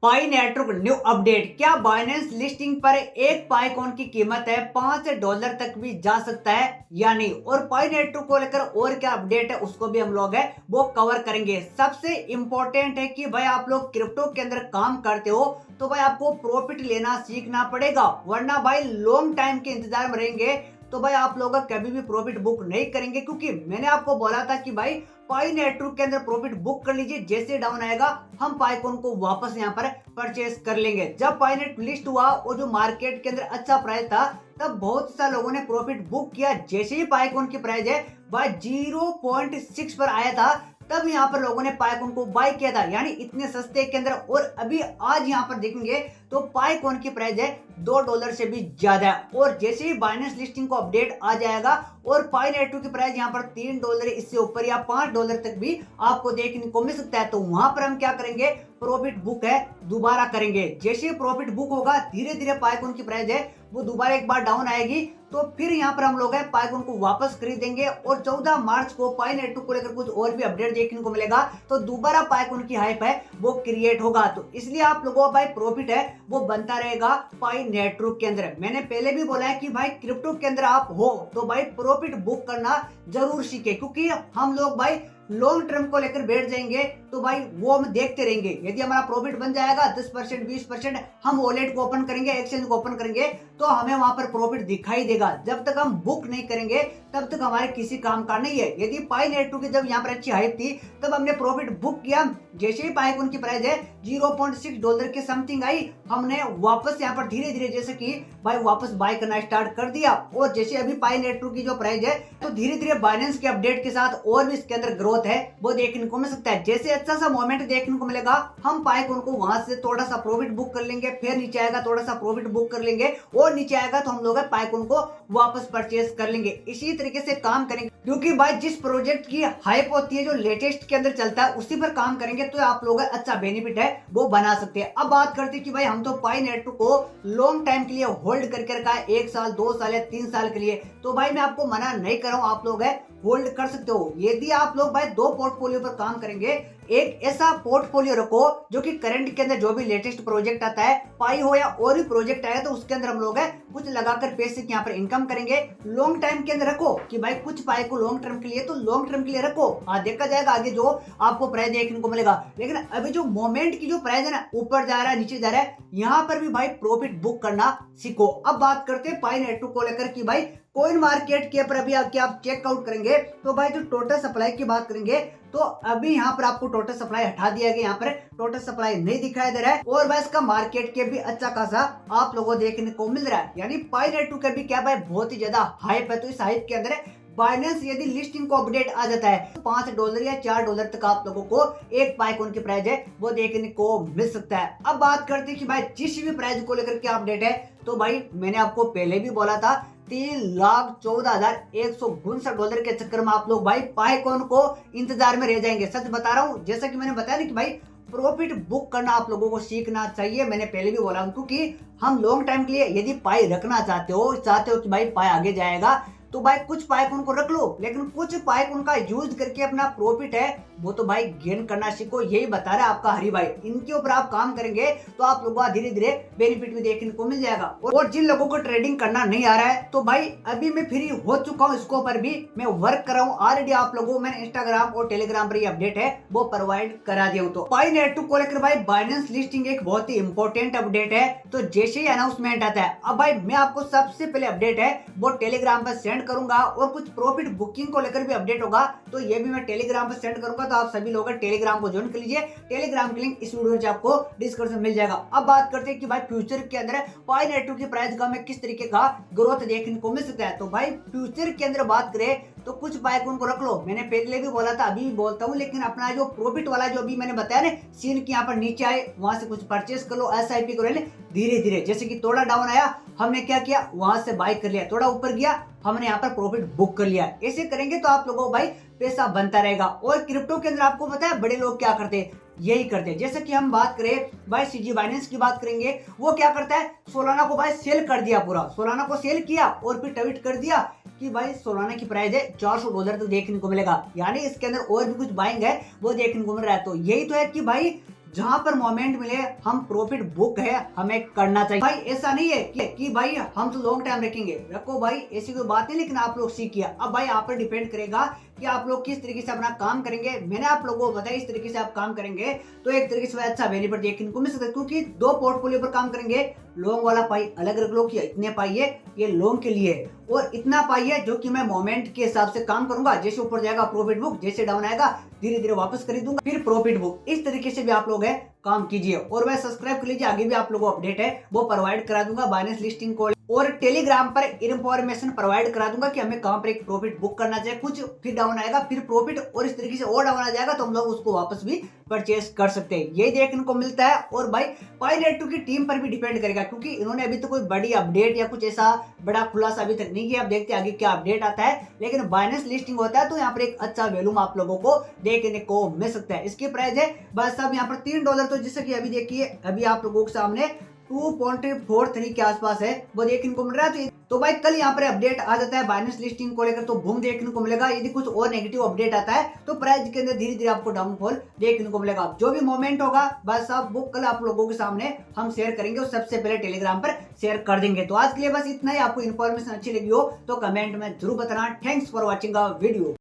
पाई network new update. क्या Binance listing पर एक पाइकॉइन की कीमत है $5 तक भी जा सकता है या नहीं, और पाई नेटवर्क को लेकर और क्या अपडेट है उसको भी हम लोग है वो कवर करेंगे। सबसे इंपॉर्टेंट है कि भाई आप लोग क्रिप्टो के अंदर काम करते हो तो भाई आपको प्रॉफिट लेना सीखना पड़ेगा, वरना भाई लॉन्ग टाइम के इंतजार में रहेंगे तो भाई आप लोग कभी भी प्रॉफिट बुक नहीं करेंगे। क्योंकि मैंने आपको बोला था कि भाई पाई नेटवर्क के अंदर प्रॉफिट बुक कर लीजिए, जैसे डाउन आएगा हम पाइकॉइन को वापस यहाँ पर परचेस कर लेंगे। जब पाई नेट लिस्ट हुआ और जो मार्केट के अंदर अच्छा प्राइस था तब बहुत सा लोगों ने प्रॉफिट बुक किया। जैसे ही पाइकॉइन की प्राइस है भाई 0.6 पर आया था तब यहाँ पर लोगों ने पाइकॉइन को बाय किया था, यानी इतने सस्ते के अंदर। और अभी आज यहाँ पर देखेंगे तो पाइकॉइन की प्राइस है $2 से भी ज्यादा है। और जैसे ही बाइनेंस लिस्टिंग को अपडेट आ जाएगा और पाई नेटवर्क की प्राइस यहाँ पर $3 इससे ऊपर या $5 तक भी आपको देखने को मिल सकता है, तो वहां पर हम क्या करेंगे, प्रॉफिट बुक है दोबारा करेंगे। जैसे प्रॉफिट बुक होगा धीरे धीरे पाइकॉइन की प्राइस है वो दोबारा एक बार डाउन आएगी तो फिर यहाँ पर हम लोग है पाइकॉइन को वापस खरीदेंगे। और 14 मार्च को पाई नेटवर्क को लेकर कुछ और भी अपडेट देखने को मिलेगा तो दोबारा पाइकॉइन की हाइप है वो क्रिएट होगा। तो इसलिए आप लोगों का भाई प्रॉफिट है वो बनता रहेगा पाई नेटवर्क के अंदर। मैंने पहले भी बोला है कि भाई क्रिप्टो के अंदर आप हो तो भाई प्रॉफिट बुक करना जरूर सीखे, क्योंकि हम लोग भाई लॉन्ग टर्म को लेकर बैठ जाएंगे तो भाई वो हम देखते रहेंगे। यदि हमारा प्रॉफिट बन जाएगा 10% 20%, हम वॉलेट को ओपन करेंगे, एक्सचेंज को ओपन करेंगे तो हमें वहां पर प्रॉफिट दिखाई देगा। जब तक हम बुक नहीं करेंगे तब तक हमारे किसी काम का नहीं है। यदि पाई नेटवर्क की जब यहाँ पर अच्छी हाइप थी तब हमने प्रॉफिट बुक किया, जैसे ही पाइकॉइन की प्राइस है $0.6 के समथिंग आई, हमने वापस यहाँ पर धीरे धीरे जैसे कि भाई वापस बाय करना स्टार्ट कर दिया। और जैसे अभी पाई नेटवर्क की जो प्राइस है तो धीरे धीरे बाइनेंस के अपडेट के साथ और भी इसके अंदर ग्रोथ है वो देखने को मिल सकता है। जैसे अच्छा सा मोमेंट देखने को मिलेगा हम पाइकॉइन को वहां से थोड़ा सा प्रॉफिट बुक कर लेंगे, फिर नीचे आएगा थोड़ा सा प्रॉफिट बुक कर लेंगे और नीचे आएगा तो हम लोग पाइकॉइन को वापस परचेज कर लेंगे। इसी तरीके से काम करेंगे, क्योंकि भाई जिस प्रोजेक्ट की हाइप होती है जो लेटेस्ट के अंदर चलता है उसी पर काम करेंगे तो आप लोग अच्छा बेनिफिट है वो बना सकते हैं। अब बात करते हैं कि भाई हम तो पाई नेटवर्क को लॉन्ग टाइम के लिए होल्ड करके रखा है, 1 साल 2 साल या 3 साल के लिए, तो भाई मैं आपको मना नहीं कर रहा हूं, आप लोग है होल्ड कर सकते हो। यदि आप लोग भाई 2 पोर्टफोलियो पर काम करेंगे, एक ऐसा पोर्टफोलियो रखो जो कि करंट के अंदर जो भी लेटेस्ट प्रोजेक्ट आता है, पाई हो या और भी प्रोजेक्ट आया तो उसके अंदर हम लोग है कुछ लगाकर पैसे यहाँ पर इनकम करेंगे। लॉन्ग टाइम के अंदर रखो कि भाई कुछ पाई को लॉन्ग टर्म के लिए तो लॉन्ग टर्म के लिए रखो, देखा जाएगा आगे जो आपको प्राइस देखने को मिलेगा। लेकिन अभी जो मोमेंट की जो प्राइस है ना ऊपर जा रहा है नीचे जा रहा है, यहाँ पर भी भाई प्रॉफिट बुक करना सीखो। अब बात करते हैं पाई नेटवर्क को लेकर कि भाई कॉइन मार्केट के ऊपर अभी आप चेकआउट करेंगे तो भाई जो टोटल सप्लाई की बात करेंगे तो अभी यहाँ पर आपको टोटल सप्लाई हटा दिया गया, यहाँ पर टोटल सप्लाई नहीं दिखाई दे रहा है और वैसे का मार्केट के भी अच्छा खासा आप लोगों को देखने को मिल रहा है। यानी पाई नेटवर्क के भी क्या भाई बहुत ही ज्यादा हाइप है, तो इस हाइप के अंदर बाइनेंस यदि लिस्टिंग को अपडेट आ जाता है तो $5 या $4 तक आप लोगों को एक पाइकॉइन की प्राइस है वो देखने को मिल सकता है। अब बात करते हैं कि भाई जिस भी प्राइस को लेकर क्या अपडेट है, तो भाई मैंने आपको पहले भी बोला था $3,14,159 के चक्कर में आप लोग भाई पाइकॉइन को इंतजार में रह जाएंगे। सच बता रहा हूँ, जैसा कि मैंने बताया ना कि भाई प्रॉफिट बुक करना आप लोगों को सीखना चाहिए। मैंने पहले भी बोला हूँ क्योंकि हम लॉन्ग टाइम के लिए यदि पाई रखना चाहते हो कि भाई पाई आगे जाएगा तो भाई कुछ पाइकॉइन को रख लो, लेकिन कुछ पाइकॉइन का यूज करके अपना प्रॉफिट है वो तो भाई गेन करना सीखो। यही बता रहा है आपका हरी भाई, इनके ऊपर आप काम करेंगे तो आप लोगों को धीरे धीरे बेनिफिट भी देखने को मिल जाएगा। और जिन लोगों को ट्रेडिंग करना नहीं आ रहा है तो भाई अभी मैं फ्री हो चुका हूँ, इसको पर भी मैं वर्क कर रहा हूँ ऑलरेडी। आप लोगों को मैंने इंस्टाग्राम और टेलीग्राम पर ये अपडेट है वो प्रोवाइड करा दिया हूँ। तो पाई नेटवर्क को लेकर भाई बाइनेंस लिस्टिंग एक बहुत ही इंपॉर्टेंट अपडेट है, तो जैसे ही अनाउंसमेंट आता है अब भाई मैं आपको सबसे पहले अपडेट है वो टेलीग्राम पर सेंड करूंगा और कुछ प्रॉफिट बुकिंग को लेकर भी अपडेट होगा तो ये भी मैं टेलीग्राम पर सेंड करूंगा। तो आप सभी लोग टेलीग्राम को ज्वाइन कर लीजिए, टेलीग्राम की लिंक इस वीडियो में आपको डिस्क्रिप्शन में मिल जाएगा। अब बात करते हैं कि भाई फ्यूचर के अंदर पाई नेटवर्क की प्राइस का में किस तरीके का ग्रोथ देखने को मिल सकता है। तो भाई फ्यूचर के अंदर बात करें तो कुछ पाइकॉइन को रख लो, मैंने पहले भी बोला था अभी भी बोलता हूँ, लेकिन अपना जो प्रॉफिट वाला जो अभी मैंने बताया ना सीन की यहाँ पर नीचे आए वहां से कुछ परचेस कर लो, SIP करो धीरे धीरे। जैसे कि थोड़ा डाउन आया हमने क्या किया वहां से बाय कर लिया, थोड़ा ऊपर गया हमने यहाँ पर प्रॉफिट बुक कर लिया। ऐसे करेंगे तो आप लोगों को भाई पैसा बनता रहेगा। और क्रिप्टो के अंदर आपको पता है बड़े लोग क्या करते हैं, यही करते हैं। जैसे कि हम बात करें भाई CG बाइनेंस की बात करेंगे, वो क्या करता है सोलाना को भाई सेल कर दिया, पूरा सोलाना को सेल किया और फिर ट्वीट कर दिया कि भाई सोलाना की प्राइस है $400 तो देखने को मिलेगा, यानी इसके अंदर और भी कुछ बाइंग है वो देखने को मिल रहा है। तो यही तो है कि भाई जहां पर मोमेंट मिले हम प्रॉफिट बुक है हमें करना चाहिए। भाई ऐसा नहीं है कि भाई हम तो लॉन्ग टाइम रखेंगे, रखो भाई, ऐसी कोई बात नहीं, लेकिन आप लोग सीखिए। अब भाई आप पर डिपेंड करेगा कि आप लोग किस तरीके से अपना काम करेंगे। मैंने आप लोगों को बताया इस तरीके से आप काम करेंगे तो एक तरीके से अच्छा बेनिफिट देखने को मिल सकता है, क्योंकि दो पोर्टफोलियो पर काम करेंगे। लॉन्ग वाला पाई अलग रख लो कि इतने पाई है ये लॉन्ग के लिए, और इतना पाई है जो कि मैं मोमेंट के हिसाब से काम करूंगा। जैसे ऊपर जाएगा प्रॉफिट बुक, जैसे डाउन आएगा धीरे धीरे वापस खरीदूंगा फिर प्रॉफिट बुक। इस तरीके से भी आप लोग है काम कीजिए। और वह सब्सक्राइब कर लीजिए, आगे भी आप लोगों को अपडेट है वो प्रोवाइड करा दूंगा। बाइनेंस लिस्टिंग को और टेलीग्राम पर इन्फॉर्मेशन प्रोवाइड करा दूंगा कि हमें कहां पर एक प्रॉफिट बुक करना चाहिए, कुछ फिर डाउन आएगा फिर प्रॉफिट, और इस तरीके से और डाउन आ जाएगा तो हम लोग उसको वापस भी परचेस कर सकते हैं। ये देखने को मिलता है। और भाई पाईनेट2 की टीम पर भी डिपेंड करेगा, क्योंकि इन्होंने अभी तो कोई बड़ी अपडेट या कुछ ऐसा बड़ा खुलासा अभी तक नहीं किया। अब देखते हैं आगे क्या अपडेट आता है, लेकिन बाइनेंस लिस्टिंग होता है तो यहाँ पर एक अच्छा वैल्यूम आप लोगों को देखने को मिल सकता है। इसकी प्राइस है बस साहब यहाँ पर $3, तो जैसे कि अभी देखिए अभी आप लोगों के सामने 2.43 के आसपास है वो देखने को मिल रहा है। तो भाई कल यहाँ पर अपडेट आ जाता है बाइनेंस लिस्टिंग को लेकर तो बूम देखने को मिलेगा। यदि कुछ और नेगेटिव अपडेट आता है तो प्राइस के अंदर धीरे धीरे आपको डाउनफॉल देखने को मिलेगा। जो भी मोमेंट होगा बस आप वो कल आप लोगों के सामने हम शेयर करेंगे और सबसे पहले टेलीग्राम पर शेयर कर देंगे। तो आज के लिए बस इतना ही। आपको इन्फॉर्मेशन अच्छी लगी हो तो कमेंट में जरूर बताना। Thanks for watching a video.